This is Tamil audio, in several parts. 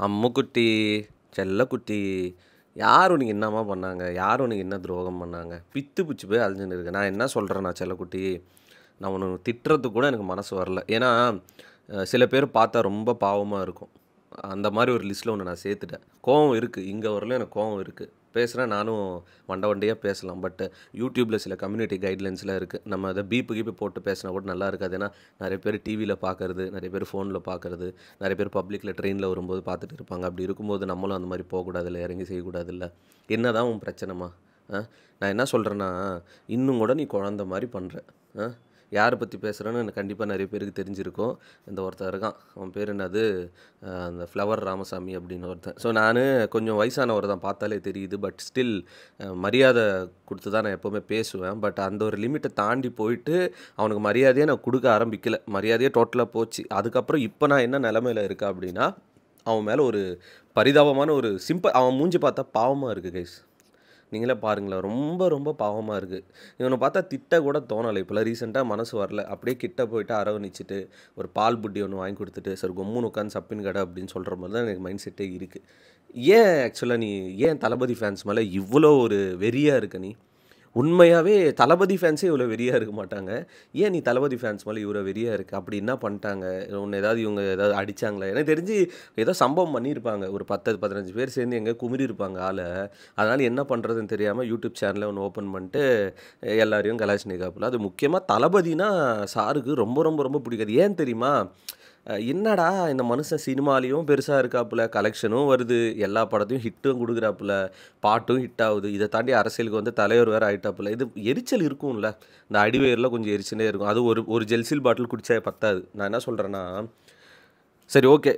அம்முக்குட்டி, செல்லக்குட்டி, யார் உனக்கு என்னம்மா பண்ணாங்க? யார் உனக்கு என்ன துரோகம் பண்ணாங்க? பித்து பிடிச்சி போய் அலைஞ்சுன்னு இருக்கேன். நான் என்ன சொல்கிறேன்னா செல்லக்குட்டி, நான் உன்னை திட்டுறதுக்கு கூட எனக்கு மனசு வரல. ஏன்னா சில பேர் பார்த்தா ரொம்ப பாவமாக இருக்கும். அந்த மாதிரி ஒரு லிஸ்ட்டில் ஒன்று நான் சேர்த்துட்டேன். கோவம் இருக்குது, இங்கே வரல எனக்கு கோவம் இருக்குது. பேசுகிறேன், நானும் வண்டையாக பேசலாம். பட் யூடியூப்பில் சில கம்யூனிட்டி கைட்லைன்ஸ்லாம் இருக்குது. நம்ம அதை கீப்பு போட்டு பேசினா கூட நல்லா இருக்காது. ஏன்னா நிறைய பேர் டிவியில் பார்க்குறது, நிறைய பேர் ஃபோனில் பார்க்குறது, நிறைய பேர் பப்ளிக்கில் ட்ரெயினில் வரும்போது பார்த்துட்டு இருப்பாங்க. அப்படி இருக்கும்போது நம்மளும் அந்த மாதிரி போகக்கூடாதுல்ல, இறங்கி செய்யக்கூடாதுல்ல. என்ன தான் உன் பிரச்சனைமா? நான் என்ன சொல்கிறேன்னா, இன்னும் கூட நீ குழந்த மாதிரி பண்ணுற. யாரை பற்றி பேசுகிறேன்னு எனக்கு கண்டிப்பாக நிறைய பேருக்கு தெரிஞ்சிருக்கும். இந்த ஒருத்தர் இருக்கான், அவன் பேர் என்னது, அந்த ஃப்ளவர் ராமசாமி அப்படின்னு ஒருத்தன். ஸோ நான் கொஞ்சம் வயசானவர் தான், பார்த்தாலே தெரியுது. பட் ஸ்டில் மரியாதை கொடுத்து தான் நான் எப்போவுமே பேசுவேன். பட் அந்த ஒரு லிமிட்டை தாண்டி போயிட்டு அவனுக்கு மரியாதையே நான் கொடுக்க ஆரம்பிக்கல. மரியாதையே டோட்டலாக போச்சு. அதுக்கப்புறம் இப்போ நான் என்ன நிலமையில் இருக்கேன் அப்படின்னா, அவன் மேலே ஒரு பரிதாபமான ஒரு அவன் மூஞ்சி பார்த்தா பாவமாக இருக்குது கைஸ். நீங்களே பாருங்களேன், ரொம்ப ரொம்ப பாவமாக இருக்குது. இவனை பார்த்தா திட்ட கூட தோணலை. இப்போலாம் ரீசெண்டாக மனசு வரல. அப்படியே கிட்ட போயிட்டு அரவணிச்சிட்டு ஒரு பால் புட்டி ஒன்று வாங்கி கொடுத்துட்டு சார் கொம்முன்னு உட்காந்து சப்பின் கடை அப்படின்னு சொல்கிற மாதிரி தான் எனக்கு மைண்ட் செட்டே இருக்குது. ஏன் ஆக்சுவலாக நீ ஏன் தளபதி ஃபேன்ஸ் மேலே இவ்வளோ ஒரு வெறியாக இருக்க? நீ உண்மையாகவே தளபதி ஃபேன்ஸே இவ்வளோ வெறியாக இருக்க மாட்டாங்க. ஏன் நீ தளபதி ஃபேன்ஸ் மேலே இவ்வளோ வெறியாக இருக்குது? அப்படி என்ன பண்ணிட்டாங்க? உன்னை ஏதாவது இவங்க ஏதாவது அடித்தாங்களா? எனக்கு தெரிஞ்சு ஏதோ சம்பவம் பண்ணியிருப்பாங்க. ஒரு 10-15 பேர் சேர்ந்து எங்கே குமிரி இருப்பாங்க ஆளை. அதனால் என்ன பண்ணுறதுன்னு தெரியாமல் யூடியூப் சேனலை ஒன்று ஓப்பன் பண்ணிட்டு எல்லாரையும் கலாய்ச்சினிக்காப்புல. அது முக்கியமாக தளபதினா சாருக்கு ரொம்ப ரொம்ப ரொம்ப பிடிக்காது. ஏன் தெரியுமா? என்னடா இந்த மனுஷன் சினிமாலேயும் பெருசாக இருக்காப்புல, கலெக்ஷனும் வருது, எல்லா படத்தையும் ஹிட்டும் கொடுக்குறாப்புல, பாட்டும் ஹிட் ஆகுது. இதை தாண்டி அரசியலுக்கு வந்து தலைவர் வேறு ஆகிட்டாப்புல. இது எரிச்சல் இருக்கும்ல, இந்த அடிவயரில் கொஞ்சம் எரிச்சலே இருக்கும். அது ஒரு ஜெல்சில் பாட்டில் குடித்தா பத்தாது. நான் என்ன சொல்கிறேன்னா, சரி ஓகே,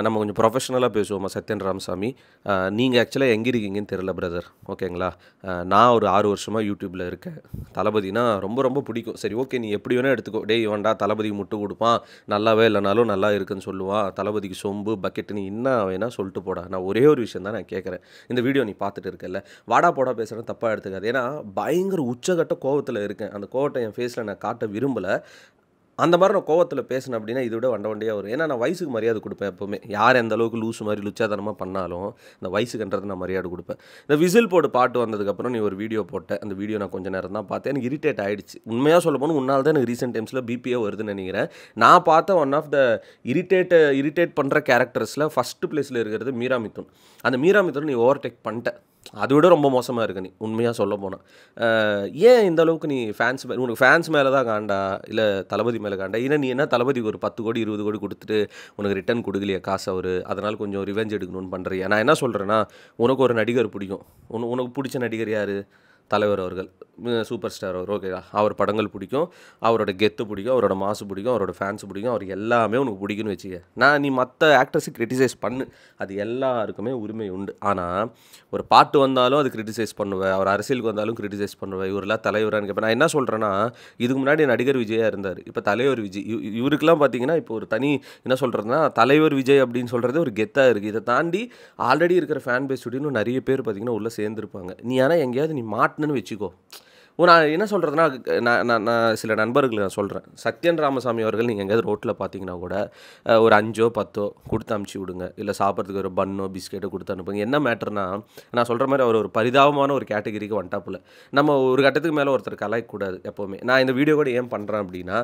நம்ம கொஞ்சம் ப்ரொஃபஷனலாக பேசுவோமா சத்யன் ராமசாமி? நீங்கள் ஆக்சுவலாக எங்கே இருக்கீங்கன்னு தெரில பிரதர், ஓகேங்களா? நான் ஒரு 6 வருஷமாக யூடியூப்பில் இருக்கேன். தளபதினா ரொம்ப ரொம்ப பிடிக்கும். சரி ஓகே, நீ எப்படி வேணால் எடுத்துக்கோ. டேய் இவன்டா தளபதிக்கு முட்டு கொடுப்பான், நல்லாவே இல்லைனாலும் நல்லா இருக்குன்னு சொல்லுவான், தளபதிக்கு சொம்பு பக்கெட்டு, நீ என்ன வேணால் சொல்லிட்டு போடா. நான் ஒரே ஒரு விஷயம் தான் நான் கேட்குறேன். இந்த வீடியோ நீ பார்த்துட்டு இருக்கல, வாடா போடா பேசுகிறேன், தப்பாக எடுத்துக்காது. ஏன்னா பயங்கர உச்சகட்ட கோவத்தில் இருக்கேன். அந்த கோவத்தை என் ஃபேஸில் நான் காட்ட விரும்பலை. அந்த மாதிரி நான் கோவத்தில் பேசினேன் அப்படின்னா இதை விட வண்டியாக வரும். ஏன்னா நான் வயசுக்கு மரியாதை கொடுப்பேன் எப்போவுமே. யார் எந்த அளவுக்கு லூஸ் மாதிரி லுச்சாதனமாக பண்ணாலும் இந்த வயசுக்குன்றது நான் மரியாதை கொடுப்பேன். இந்த விசில் போட்டு பாட்டு வந்ததுக்கப்புறம் நீ ஒரு வீடியோ போட்டேன். அந்த வீடியோ நான் கொஞ்சம் நேரம் தான் பார்த்தேன். எனக்கு இரிட்டேட் ஆகிடுச்சு. உண்மையாக சொல்ல போனால் உன்னால் தான் எனக்கு ரீசெண்ட் டைம்ஸில் பிபிஏ வருதுன்னு நினைக்கிறேன். நான் பார்த்த ஒன் ஆஃப் த இரிட்டேட் பண்ணுற கேரக்டர்ஸில் ஃபஸ்ட்டு பிளேஸில் இருக்கிறது மீரா மிதுன். அந்த மீரா மிதுன் நீ ஓவர்டேக் பண்ணிட்ட. அதை விட ரொம்ப மோசமாக இருக்க நீ, உண்மையாக சொல்ல போனால். ஏன் இந்த அளவுக்கு நீ உனக்கு ஃபேன்ஸ் மேலே தான் காண்டா, இல்லை தளபதி மேலே காண்டா? ஏன்னா நீ என்ன தளபதிக்கு ஒரு 10 கோடி 20 கோடி கொடுத்துட்டு உனக்கு ரிட்டர்ன் கொடுக்கலையே காசு அவர், அதனால் கொஞ்சம் ரிவெஞ்ச் எடுக்கணும்னு பண்ணுறியா? நான் என்ன சொல்கிறேன்னா, உனக்கு ஒரு நடிகர் பிடிக்கும். உனக்கு பிடிச்ச நடிகர் யார்? தலைவர் அவர்கள், சூப்பர் ஸ்டார் அவர், ஓகேவா? அவர் படங்கள் பிடிக்கும், அவரோட கெத்து பிடிக்கும், அவரோட மாசு பிடிக்கும், அவரோட ஃபேன்ஸ் பிடிக்கும், அவர் எல்லாமே உனக்கு பிடிக்குன்னு வச்சுக்க. நீ மற்ற ஆக்டர்ஸை கிரிட்டிசைஸ் பண்ணு, அது எல்லாருக்குமே உரிமை உண்டு. ஆனால் ஒரு பாட்டு வந்தாலும் அது கிரிட்டிசைஸ் பண்ணுவேன், அவர் அரசியலுக்கு வந்தாலும் கிரிட்டிசைஸ் பண்ணுவேன். இவரெல்லாம் தலைவரான்னு கேட்பேன். நான் என்ன சொல்கிறேன்னா, இதுக்கு முன்னாடி நடிகர் விஜயாக இருந்தார், இப்போ தலைவர் விஜய். இவருக்கெல்லாம் பார்த்தீங்கன்னா இப்போ ஒரு தனி என்ன சொல்கிறதுனா, தலைவர் விஜய் அப்படின்னு சொல்கிறது ஒரு கெத்தாக இருக்குது. இதை தாண்டி ஆல்ரெடி இருக்கிற ஃபேன் பேஸ் அப்படின்னு நிறைய பேர் பார்த்தீங்கன்னா உள்ளே சேர்ந்துருப்பாங்க. நீ ஆனால் எங்கேயாவது நீ மாட்டினு வச்சுக்கோ. நான் என்ன சொல்கிறதுனா, நான் சில நண்பர்களுக்கு நான் சொல்கிறேன், சத்யன் ராமசாமி அவர்கள் நீங்கள் எங்கேயாவது ரோட்டில் பார்த்தீங்கன்னா கூட ஒரு 5-10 கொடுத்து அமுச்சு விடுங்க, இல்லை சாப்பிட்றதுக்கு ஒரு பன்னோ பிஸ்கெட்டோ கொடுத்து அனுப்புங்க. என்ன மேட்டர்னா, நான் சொல்கிற மாதிரி அவர் ஒரு பரிதாபமான ஒரு கேட்டகரிக்கு வந்துட்டாப்புல. நம்ம ஒரு கட்டத்துக்கு மேலே ஒருத்தர் கலாய்க்கக்கூடாது எப்போவுமே. நான் இந்த வீடியோ கூட ஏன் பண்ணுறேன் அப்படின்னா,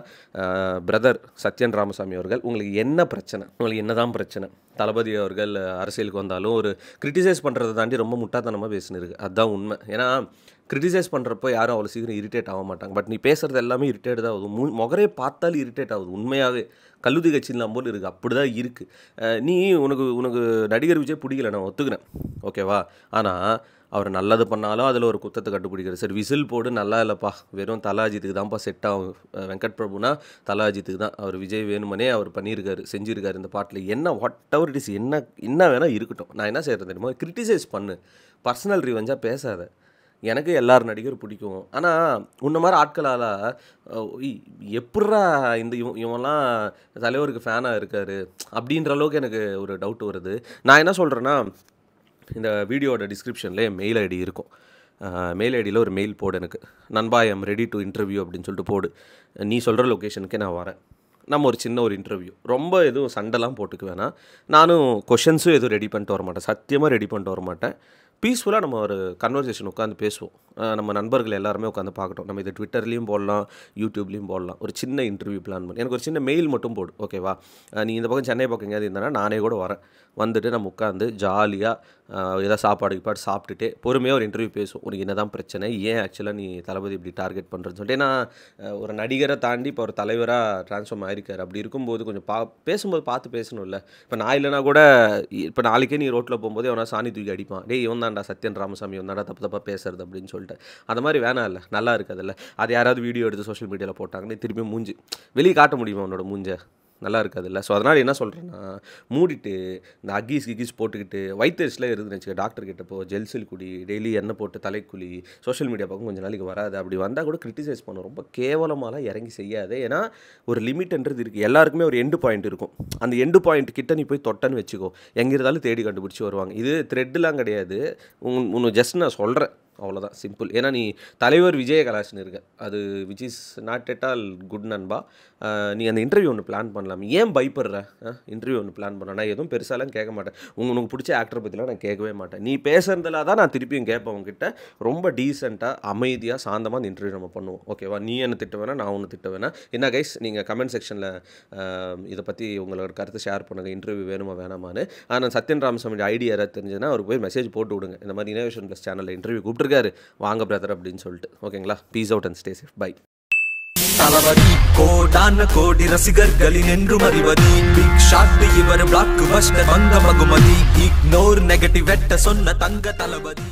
பிரதர் சத்யன் ராமசாமி அவர்கள், உங்களுக்கு என்ன பிரச்சனை? உங்களுக்கு என்ன தான் பிரச்சனை? தளபதி அவர்கள் அரசியலுக்கு வந்தாலும் ஒரு கிரிட்டிசைஸ் பண்ணுறதை தாண்டி ரொம்ப முட்டாத்தனமாக பேசினிருக்கு, அதுதான் உண்மை. ஏன்னா கிரிட்டிசைஸ் பண்ணுறப்போ யாரும் அவ்வளோ சீக்கிரம் இரிட்டேட் ஆக மாட்டாங்க. பட் நீ பேசுகிறது எல்லாமே இரிட்டேட் தான் ஆகுது. முகரே பார்த்தாலும் இரிட்டேட் ஆகுது. உண்மையாகவே கல்லுதி கட்சிலாம் போல் இருக்குது, அப்படி தான் இருக்குது. நீ உனக்கு நடிகர் விஜய் பிடிக்கல, நான் ஒத்துக்கிறேன், ஓகேவா? ஆனால் அவர் நல்லது பண்ணாலும் அதில் ஒரு குத்தத்தை கண்டுபிடிக்கிறது. சரி விசில் போடு, நல்லா இல்லைப்பா, வெறும் தலாஜித்துக்கு தான்ப்பா செட் ஆகும். வெங்கட் பிரபுனா தலாஜித்துக்கு தான். அவர் விஜய் வேணுமனே அவர் பண்ணியிருக்காரு, செஞ்சுருக்காரு இந்த பாட்டில். என்ன வாட் எவர் இட் இஸ், என்ன வேணால் இருக்கட்டும். நான் என்ன செய்கிறது தெரியுமா? கிரிட்டிசைஸ் பண்ணு, பர்சனல் ரிவெஞ்சாக பேசாத. எனக்கு எல்லார் நடிகர் பிடிக்கும். ஆனால் உன்ன மாதிரி ஆட்களால் எப்பட்றா இவன்லாம் தலைவருக்கு ஃபேனாக இருக்கார் அப்படின்ற அளவுக்கு எனக்கு ஒரு டவுட் வருது. நான் என்ன சொல்கிறேன்னா, இந்த வீடியோட டிஸ்கிரிப்ஷனில் என் மெயில் ஐடி இருக்கும். மெயில் ஐடியில் ஒரு மெயில் போடு எனக்கு, நண்பா I am ready to interview அப்படின்னு சொல்லிட்டு போடு. நீ சொல்கிற லொக்கேஷனுக்கே நான் வரேன். நம்ம ஒரு சின்ன ஒரு இன்டர்வியூ. ரொம்ப எதுவும் சண்டைலாம் போட்டுக்க வேணாம். நானும் கொஷின்ஸும் எதுவும் ரெடி பண்ணிட்டு வரமாட்டேன். சத்தியமாக ரெடி பண்ணிட்டு வரமாட்டேன். பீஸ்ஃபுல்லாக நம்ம ஒரு கன்வர்சேஷன் உட்காந்து பேசுவோம். நம்ம நண்பர்கள் எல்லாருமே உட்காந்து பார்க்கட்டும். நம்ம இது ட்விட்டர்லேயும் போடலாம், யூடியூப்லேயும் போடலாம். ஒரு சின்ன இன்டர்வியூ பிளான் பண்ணி எனக்கு ஒரு சின்ன மெயில் மட்டும் போடு, ஓகேவா? நீ இந்த பக்கம் சென்னை பக்கம் எங்கேயாவது இருந்தேன்னா நானே கூட வரேன். வந்துட்டு நம்ம உட்காந்து ஜாலியாக ஏதாவது சாப்பாடு சாப்பிட்டுட்டு பொறுமையாக ஒரு இன்டர்வியூ பேசுவோம். உனக்கு என்ன தான் பிரச்சனை, ஏன் ஆக்சுவலாக நீ தளபதி இப்படி டார்கெட் பண்ணுறேன்னு சொல்லிட்டு. ஏன்னா ஒரு நடிகரை தாண்டி இப்போ ஒரு தலைவராக ட்ரான்ஸ்ஃபார்ம் ஆயிருக்காரு. அப்படி இருக்கும்போது கொஞ்சம் பேசும்போது பார்த்து பேசணும்ல. இப்போ நான் இல்லைனா கூட இப்போ நாளைக்கே நீ ரோட்டில் போகும்போது எவனா சாணி தூக்கி அடிப்பான், டேய் இவன் தான்டா சத்யன் ராமசாமி, இவன் தான்டா தப்பு தப்பாக பேசுறது அப்படின்னு சொல்லிட்டு. அந்த மாதிரி வேணாம் இல்லை, நல்லா இருக்காதுல்ல. அது யாராவது வீடியோ எடுத்து சோஷியல் மீடியாவில் போட்டாங்கன்னு திரும்பி மூஞ்சி வெளியே காட்ட முடியுமா உன்னோட மூஞ்சை? நல்லா இருக்காதுல்ல. ஸோ அதனால் என்ன சொல்கிறேன்னா, மூடிட்டு இந்த கிகீஸ் போட்டுக்கிட்டு வயிற்றுல இருந்துன்னு வச்சுக்க, டாக்டர் கிட்ட போ, ஜெல்சில் குடி, டெய்லி எண்ணெய் போட்டு தலைக்குழி, சோஷியல் மீடியா பக்கம் கொஞ்சம் நாளைக்கு வராது. அப்படி வந்தால் கூட கிரிட்டிசைஸ் பண்ணும். ரொம்ப கேவலமாலாம் இறங்கி செய்யாது. ஏன்னா ஒரு லிமிட்ன்றது இருக்குது. எல்லாருக்குமே ஒரு எண்டு பாயிண்ட் இருக்கும். அந்த எண்டு பாயிண்ட் கிட்ட நீ போய் தொட்டன்னு வச்சுக்கோ, எங்கே இருந்தாலும் தேடி கண்டுபிடிச்சி வருவாங்க. இது த்ரெட்லாம் கிடையாது. உன்னை ஜஸ்ட் நான் சொல்கிறேன், அவ்வளோதான், சிம்பிள். ஏன்னா நீ தலைவர் விஜய கலாஷ்னு இருக்க, அது which is not yet all good நண்பா. நீ அந்த இன்டர்வியூ ஒன்று பிளான் பண்ணலாம். ஏன் பயப்படுற? இன்டர்வியூ ஒன்று பிளான் பண்ண, நான் எதுவும் பெருசாலாம் கேட்க மாட்டேன். உனக்கு பிடிச்ச ஆக்டரை பற்றிலாம் நான் கேட்கவே மாட்டேன். நீ பேசுறதுல தான் நான் திருப்பியும் கேட்பேன் உங்ககிட்ட. ரொம்ப டீசெண்டாக அமைதியாக சாந்தமாக அந்த இன்டர்வியூ நம்ம பண்ணுவோம், ஓகேவா? நீ என்ன திட்ட வேணா, நான் ஒன்று திட்ட வேணா. என்ன கைஸ், நீங்கள் கமெண்ட் செக்ஷனில் இதை பற்றி உங்களோட கருத்தை ஷேர் பண்ணுங்கள், இன்டர்வியூ வேணுமா வேணாமான்னு. ஆனால் சத்யன் ராமசாமி ஐடியா யாராவது தெரிஞ்சதுன்னா அவருக்கு போய் மெசேஜ் போட்டு விடுங்க, இந்த மாதிரி இன்னோவேஷன் ப்ளஸ் சேனலில் இன்டர்வியூ கூப்பிட்டுருக்காரு, வாங்க பிரதர் அப்படின்னு சொல்லிட்டு. ஓகேங்களா? Peace out and stay safe. Bye. Thalapathy கோடான கோடி ரசிகர்களின் என்றும் அறிவதி, பிக் ஷாட் இவர் பிளாக் பஸ்டர் வந்த மகுமதி, இக்னோர் நெகட்டிவ் வெட்ட சொன்ன தங்க தளபதி.